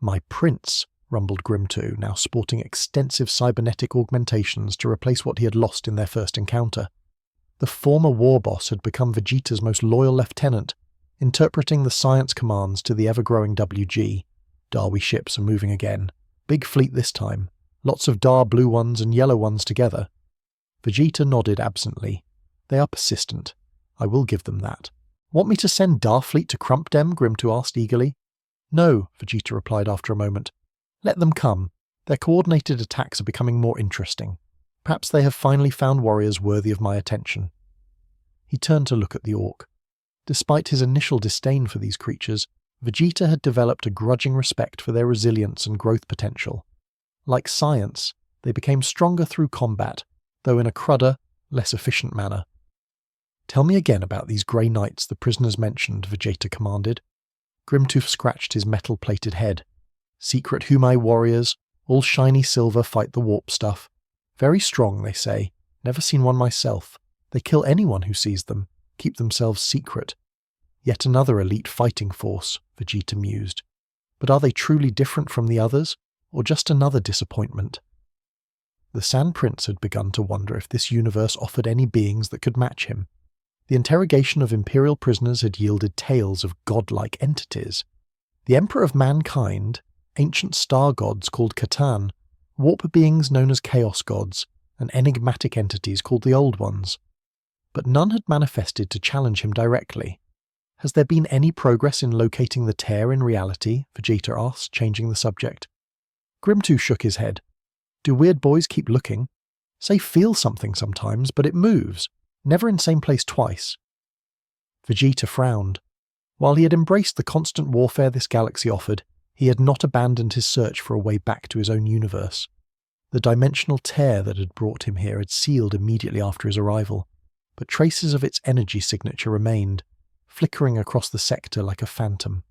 "My prince," rumbled Grim2, now sporting extensive cybernetic augmentations to replace what he had lost in their first encounter. The former war boss had become Vegeta's most loyal lieutenant, interpreting the science commands to the ever-growing WG. Darwi ships are moving again. Big fleet this time. Lots of Dar blue ones and yellow ones together. Vegeta nodded absently. They are persistent. I will give them that. Want me to send Dar fleet to Crumpdem? Grim2 asked eagerly. No, Vegeta replied after a moment. Let them come. Their coordinated attacks are becoming more interesting. Perhaps they have finally found warriors worthy of my attention. He turned to look at the Orc. Despite his initial disdain for these creatures, Vegeta had developed a grudging respect for their resilience and growth potential. Like science, they became stronger through combat, though in a crudder, less efficient manner. Tell me again about these grey knights the prisoners mentioned, Vegeta commanded. Grimtooth scratched his metal-plated head. Secret Humai warriors, all shiny silver, fight the warp stuff. Very strong, they say. Never seen one myself. They kill anyone who sees them, keep themselves secret. Yet another elite fighting force, Vegeta mused. But are they truly different from the others, or just another disappointment? The Sand Prince had begun to wonder if this universe offered any beings that could match him. The interrogation of Imperial prisoners had yielded tales of godlike entities. The Emperor of Mankind, ancient star gods called Catan, warp beings known as Chaos Gods, and enigmatic entities called the Old Ones. But none had manifested to challenge him directly. Has there been any progress in locating the tear in reality? Vegeta asked, changing the subject. Grimtooth shook his head. Do weird boys keep looking? Say feel something sometimes, but it moves. Never in same place twice. Vegeta frowned. While he had embraced the constant warfare this galaxy offered, he had not abandoned his search for a way back to his own universe. The dimensional tear that had brought him here had sealed immediately after his arrival, but traces of its energy signature remained, flickering across the sector like a phantom.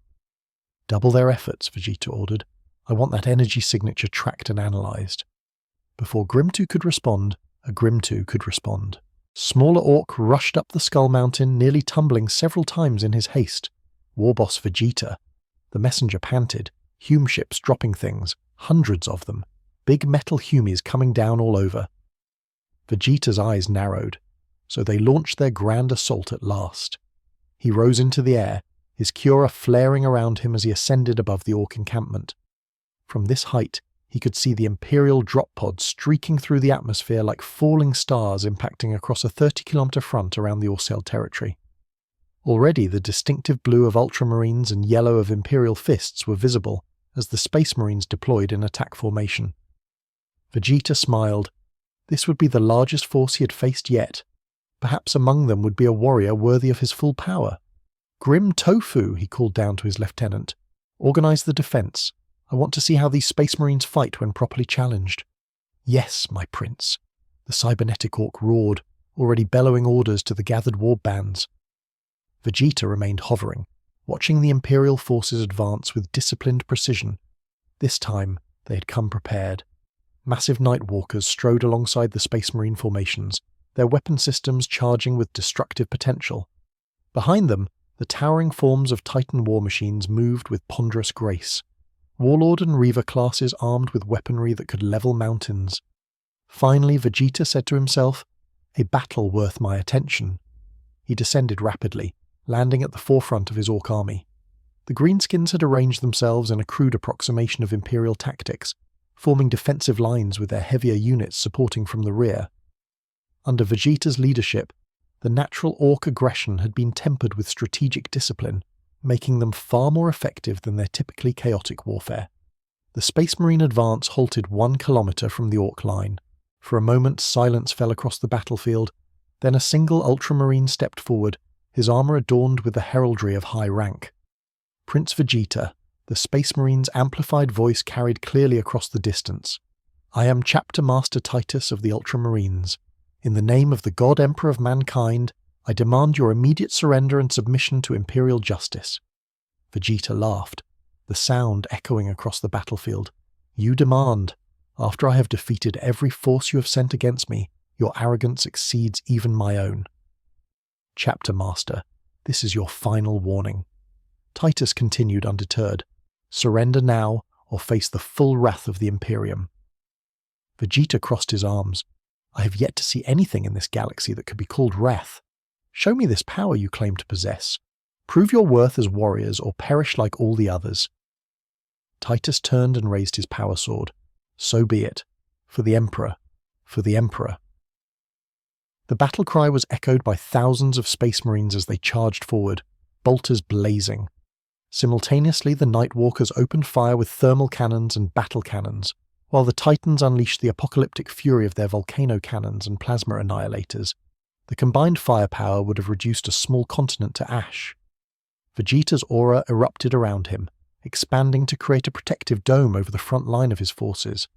Double their efforts, Vegeta ordered. I want that energy signature tracked and analysed. Before Grim2 could respond, a Grim2 could respond. Smaller Orc rushed up the Skull Mountain, nearly tumbling several times in his haste. Warboss Vegeta. The messenger panted, Hume ships dropping things, hundreds of them, big metal Humies coming down all over. Vegeta's eyes narrowed, so they launched their grand assault at last. He rose into the air, his Cura flaring around him as he ascended above the Orc encampment. From this height, he could see the Imperial drop pods streaking through the atmosphere like falling stars impacting across a 30-kilometre front around the Orcel territory. Already the distinctive blue of Ultramarines and yellow of Imperial fists were visible as the Space Marines deployed in attack formation. Vegeta smiled. This would be the largest force he had faced yet. Perhaps among them would be a warrior worthy of his full power. Grim Tofu, he called down to his lieutenant. Organize the defense. I want to see how these Space Marines fight when properly challenged. Yes, my prince. The cybernetic Orc roared, already bellowing orders to the gathered warp bands. Vegeta remained hovering, watching the Imperial forces advance with disciplined precision. This time, they had come prepared. Massive Nightwalkers strode alongside the Space Marine formations, their weapon systems charging with destructive potential. Behind them, the towering forms of Titan war machines moved with ponderous grace. Warlord and Reaver classes armed with weaponry that could level mountains. Finally, Vegeta said to himself, a battle worth my attention. He descended rapidly, landing at the forefront of his Orc army. The Greenskins had arranged themselves in a crude approximation of Imperial tactics, forming defensive lines with their heavier units supporting from the rear. Under Vegeta's leadership, the natural Orc aggression had been tempered with strategic discipline, making them far more effective than their typically chaotic warfare. The Space Marine advance halted 1 kilometre from the Orc line. For a moment silence fell across the battlefield, Then a single ultramarine stepped forward, his armor adorned with the heraldry of high rank. Prince Vegeta, the Space Marine's amplified voice carried clearly across the distance. I am Chapter Master Titus of the Ultramarines. In the name of the God Emperor of mankind, I demand your immediate surrender and submission to Imperial justice. Vegeta laughed, the sound echoing across the battlefield. You demand. After I have defeated every force you have sent against me, your arrogance exceeds even my own. Chapter Master, this is your final warning. Titus continued undeterred. Surrender now, or face the full wrath of the Imperium. Vegeta crossed his arms. I have yet to see anything in this galaxy that could be called wrath. Show me this power you claim to possess. Prove your worth as warriors, or perish like all the others. Titus turned and raised his power sword. So be it. For the Emperor. For the Emperor. The battle cry was echoed by thousands of Space Marines as they charged forward, bolters blazing. Simultaneously, the Nightwalkers opened fire with thermal cannons and battle cannons, while the Titans unleashed the apocalyptic fury of their volcano cannons and plasma annihilators. The combined firepower would have reduced a small continent to ash. Vegeta's aura erupted around him, expanding to create a protective dome over the front line of his forces.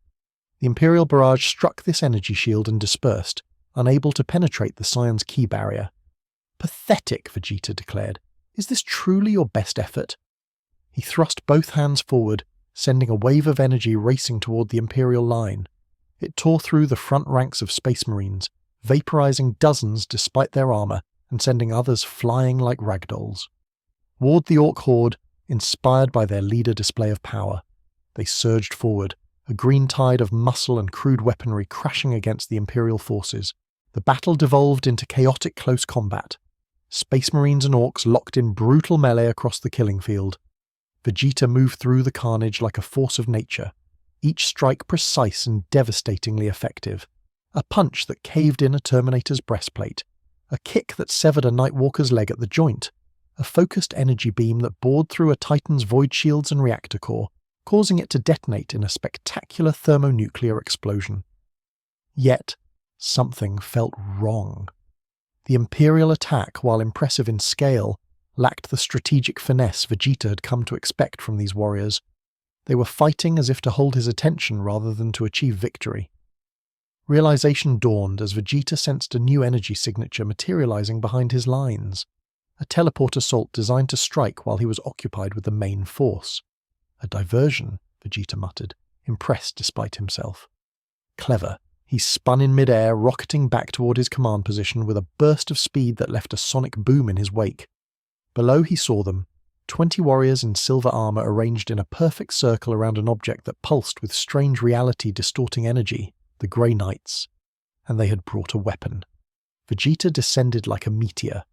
The Imperial barrage struck this energy shield and dispersed, unable to penetrate the Scion's key barrier. Pathetic, Vegeta declared. Is this truly your best effort? He thrust both hands forward, sending a wave of energy racing toward the Imperial line. It tore through the front ranks of Space Marines, vaporizing dozens despite their armor and sending others flying like ragdolls. Ward the Orc horde, inspired by their leader display of power. They surged forward, a green tide of muscle and crude weaponry crashing against the Imperial forces. The battle devolved into chaotic close combat. Space Marines and Orcs locked in brutal melee across the killing field. Vegeta moved through the carnage like a force of nature, each strike precise and devastatingly effective. A punch that caved in a Terminator's breastplate, a kick that severed a Nightwalker's leg at the joint, a focused energy beam that bored through a Titan's void shields and reactor core, causing it to detonate in a spectacular thermonuclear explosion. Yet, something felt wrong. The Imperial attack, while impressive in scale, lacked the strategic finesse Vegeta had come to expect from these warriors. They were fighting as if to hold his attention rather than to achieve victory. Realization dawned as Vegeta sensed a new energy signature materializing behind his lines. A teleport assault designed to strike while he was occupied with the main force. A diversion, Vegeta muttered, impressed despite himself. Clever. He spun in midair, rocketing back toward his command position with a burst of speed that left a sonic boom in his wake. Below he saw them, 20 warriors in silver armor arranged in a perfect circle around an object that pulsed with strange reality-distorting energy, the Grey Knights. And they had brought a weapon. Vegeta descended like a meteor,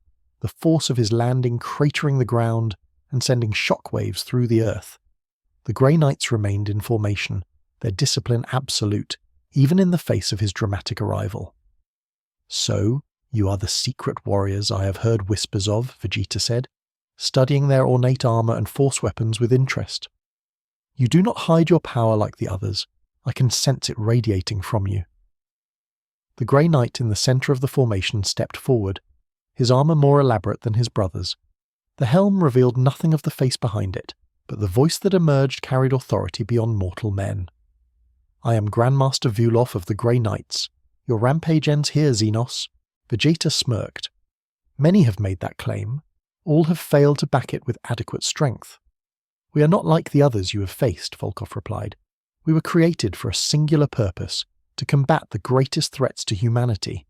the force of his landing cratering the ground and sending shockwaves through the earth. The Grey Knights remained in formation, their discipline absolute, even in the face of his dramatic arrival. So, you are the secret warriors I have heard whispers of, Vegeta said, studying their ornate armor and force weapons with interest. You do not hide your power like the others. I can sense it radiating from you. The Grey Knight in the center of the formation stepped forward, his armor more elaborate than his brother's. The helm revealed nothing of the face behind it, but the voice that emerged carried authority beyond mortal men. I am Grandmaster Vuloff of the Grey Knights. Your rampage ends here, Xenos. Vegeta smirked. Many have made that claim. All have failed to back it with adequate strength. We are not like the others you have faced, Volkov replied. We were created for a singular purpose, to combat the greatest threats to humanity.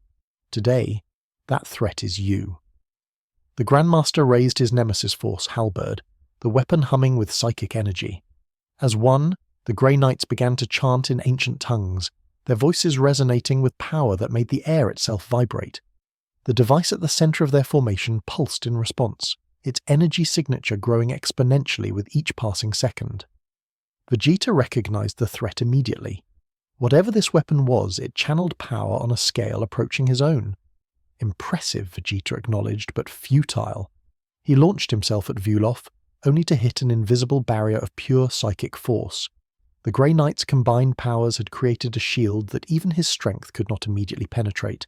Today, that threat is you. The Grandmaster raised his nemesis force halberd, the weapon humming with psychic energy. As one, the Grey Knights began to chant in ancient tongues, their voices resonating with power that made the air itself vibrate. The device at the center of their formation pulsed in response, its energy signature growing exponentially with each passing second. Vegeta recognized the threat immediately. Whatever this weapon was, it channeled power on a scale approaching his own. Impressive, Vegeta acknowledged, but futile. He launched himself at Vuloff, only to hit an invisible barrier of pure psychic force. The Grey Knight's combined powers had created a shield that even his strength could not immediately penetrate.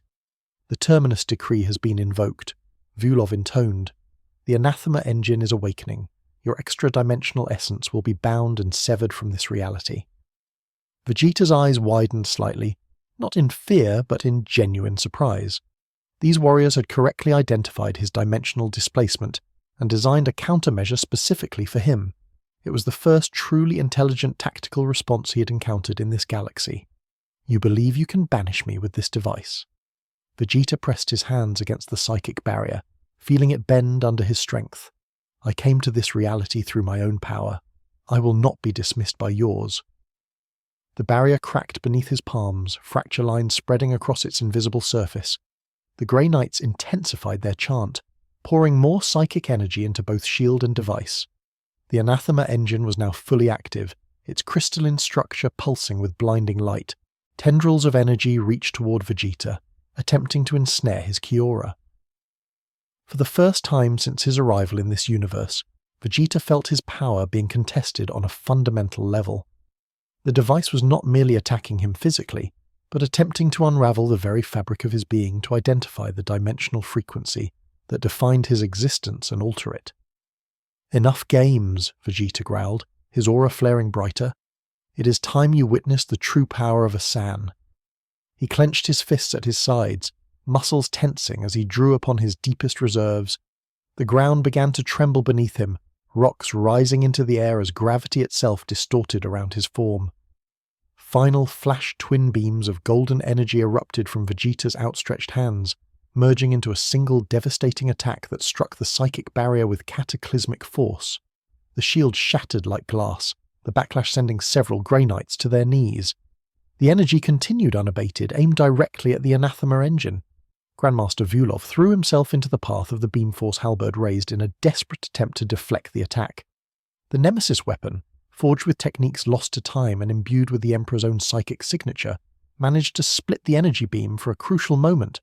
The Terminus decree has been invoked. Vulov intoned. The anathema engine is awakening. Your extra-dimensional essence will be bound and severed from this reality. Vegeta's eyes widened slightly, not in fear, but in genuine surprise. These warriors had correctly identified his dimensional displacement and designed a countermeasure specifically for him. It was the first truly intelligent tactical response he had encountered in this galaxy. You believe you can banish me with this device? Vegeta pressed his hands against the psychic barrier, feeling it bend under his strength. I came to this reality through my own power. I will not be dismissed by yours. The barrier cracked beneath his palms, fracture lines spreading across its invisible surface. The Grey Knights intensified their chant, pouring more psychic energy into both shield and device. The anathema engine was now fully active, its crystalline structure pulsing with blinding light. Tendrils of energy reached toward Vegeta, attempting to ensnare his Kiora. For the first time since his arrival in this universe, Vegeta felt his power being contested on a fundamental level. The device was not merely attacking him physically, but attempting to unravel the very fabric of his being to identify the dimensional frequency that defined his existence and alter it. Enough games, Vegeta growled, his aura flaring brighter. It is time you witnessed the true power of a Saiyan. He clenched his fists at his sides, muscles tensing as he drew upon his deepest reserves. The ground began to tremble beneath him, rocks rising into the air as gravity itself distorted around his form. Final flash twin beams of golden energy erupted from Vegeta's outstretched hands, merging into a single devastating attack that struck the psychic barrier with cataclysmic force. The shield shattered like glass, the backlash sending several Grey Knights to their knees. The energy continued unabated, aimed directly at the anathema engine. Grandmaster Vulov threw himself into the path of the beam-force halberd raised in a desperate attempt to deflect the attack. The Nemesis weapon, forged with techniques lost to time and imbued with the Emperor's own psychic signature, managed to split the energy beam for a crucial moment.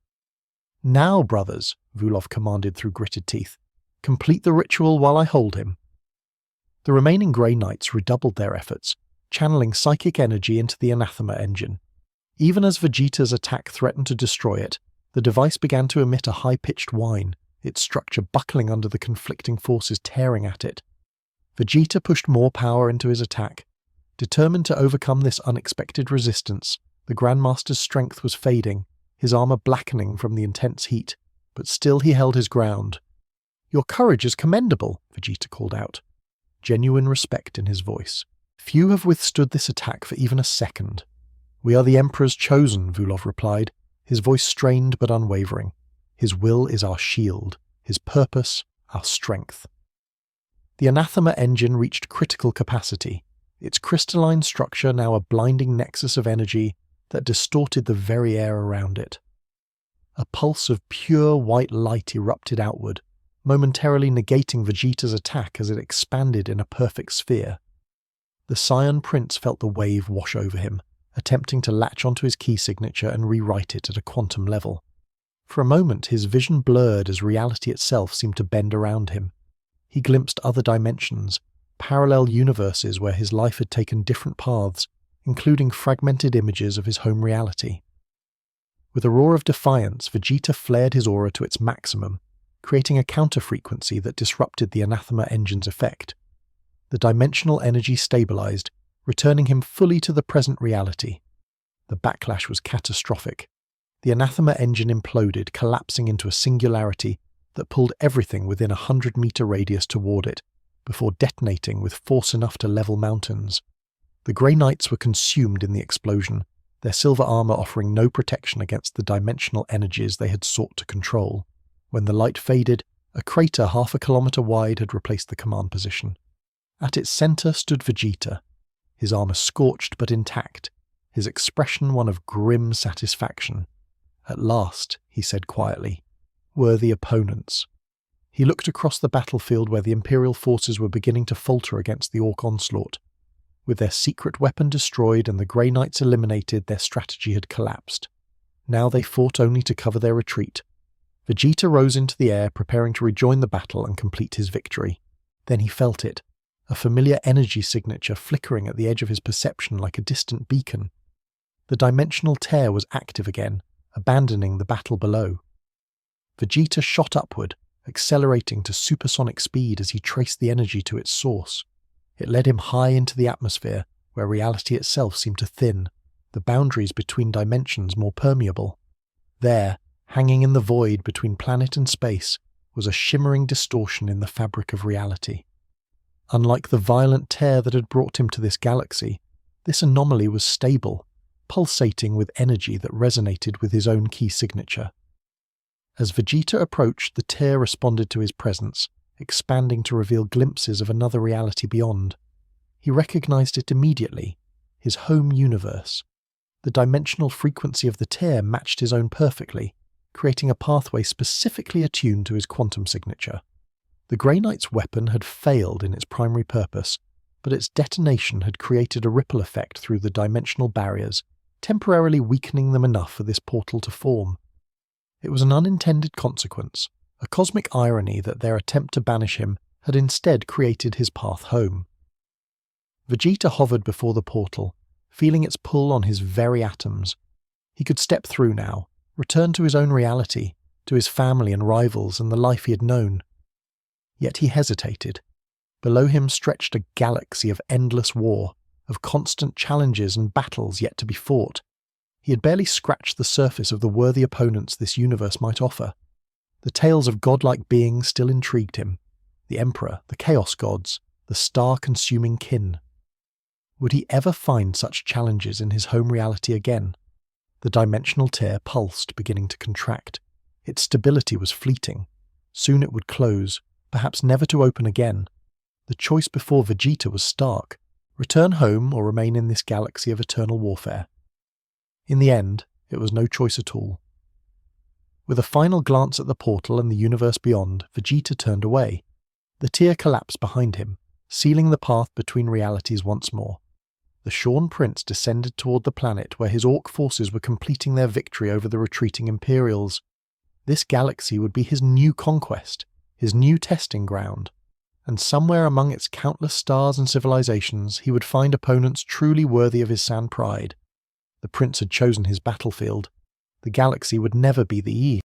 "Now, brothers," Vulov commanded through gritted teeth, "complete the ritual while I hold him." The remaining Grey Knights redoubled their efforts, channeling psychic energy into the anathema engine. Even as Vegeta's attack threatened to destroy it, the device began to emit a high-pitched whine, its structure buckling under the conflicting forces tearing at it. Vegeta pushed more power into his attack. Determined to overcome this unexpected resistance, the Grandmaster's strength was fading, his armor blackening from the intense heat, but still he held his ground. "Your courage is commendable," Vegeta called out, genuine respect in his voice. "Few have withstood this attack for even a second." "We are the Emperor's chosen," Vulov replied, his voice strained but unwavering. "His will is our shield, his purpose our strength." The anathema engine reached critical capacity, its crystalline structure now a blinding nexus of energy that distorted the very air around it. A pulse of pure white light erupted outward, momentarily negating Vegeta's attack as it expanded in a perfect sphere. The Saiyan Prince felt the wave wash over him, attempting to latch onto his key signature and rewrite it at a quantum level. For a moment his vision blurred as reality itself seemed to bend around him. He glimpsed other dimensions, parallel universes where his life had taken different paths, including fragmented images of his home reality. With a roar of defiance, Vegeta flared his aura to its maximum, creating a counter-frequency that disrupted the anathema engine's effect. The dimensional energy stabilized, returning him fully to the present reality. The backlash was catastrophic. The anathema engine imploded, collapsing into a singularity that pulled everything within a 100-meter radius toward it, before detonating with force enough to level mountains. The Grey Knights were consumed in the explosion, their silver armor offering no protection against the dimensional energies they had sought to control. When the light faded, a crater half a kilometer wide had replaced the command position. At its center stood Vegeta, his armor scorched but intact, his expression one of grim satisfaction. "At last," he said quietly, "worthy opponents." He looked across the battlefield where the Imperial forces were beginning to falter against the Orc onslaught. With their secret weapon destroyed and the Grey Knights eliminated, their strategy had collapsed. Now they fought only to cover their retreat. Vegeta rose into the air, preparing to rejoin the battle and complete his victory. Then he felt it, a familiar energy signature flickering at the edge of his perception like a distant beacon. The dimensional tear was active again, abandoning the battle below. Vegeta shot upward, accelerating to supersonic speed as he traced the energy to its source. It led him high into the atmosphere, where reality itself seemed to thin, the boundaries between dimensions more permeable. There, hanging in the void between planet and space, was a shimmering distortion in the fabric of reality. Unlike the violent tear that had brought him to this galaxy, this anomaly was stable, pulsating with energy that resonated with his own key signature. As Vegeta approached, the tear responded to his presence, expanding to reveal glimpses of another reality beyond. He recognized it immediately, his home universe. The dimensional frequency of the tear matched his own perfectly, creating a pathway specifically attuned to his quantum signature. The Grey Knight's weapon had failed in its primary purpose, but its detonation had created a ripple effect through the dimensional barriers, temporarily weakening them enough for this portal to form. It was an unintended consequence, a cosmic irony that their attempt to banish him had instead created his path home. Vegeta hovered before the portal, feeling its pull on his very atoms. He could step through now, return to his own reality, to his family and rivals and the life he had known. Yet he hesitated. Below him stretched a galaxy of endless war, of constant challenges and battles yet to be fought. He had barely scratched the surface of the worthy opponents this universe might offer. The tales of godlike beings still intrigued him. The Emperor, the Chaos Gods, the star-consuming kin. Would he ever find such challenges in his home reality again? The dimensional tear pulsed, beginning to contract. Its stability was fleeting. Soon it would close, perhaps never to open again. The choice before Vegeta was stark: return home or remain in this galaxy of eternal warfare. In the end, it was no choice at all. With a final glance at the portal and the universe beyond, Vegeta turned away. The tear collapsed behind him, sealing the path between realities once more. The Shorn Prince descended toward the planet where his Orc forces were completing their victory over the retreating Imperials. This galaxy would be his new conquest, his new testing ground, and somewhere among its countless stars and civilizations he would find opponents truly worthy of his sand pride. The prince had chosen his battlefield. The galaxy would never be the East.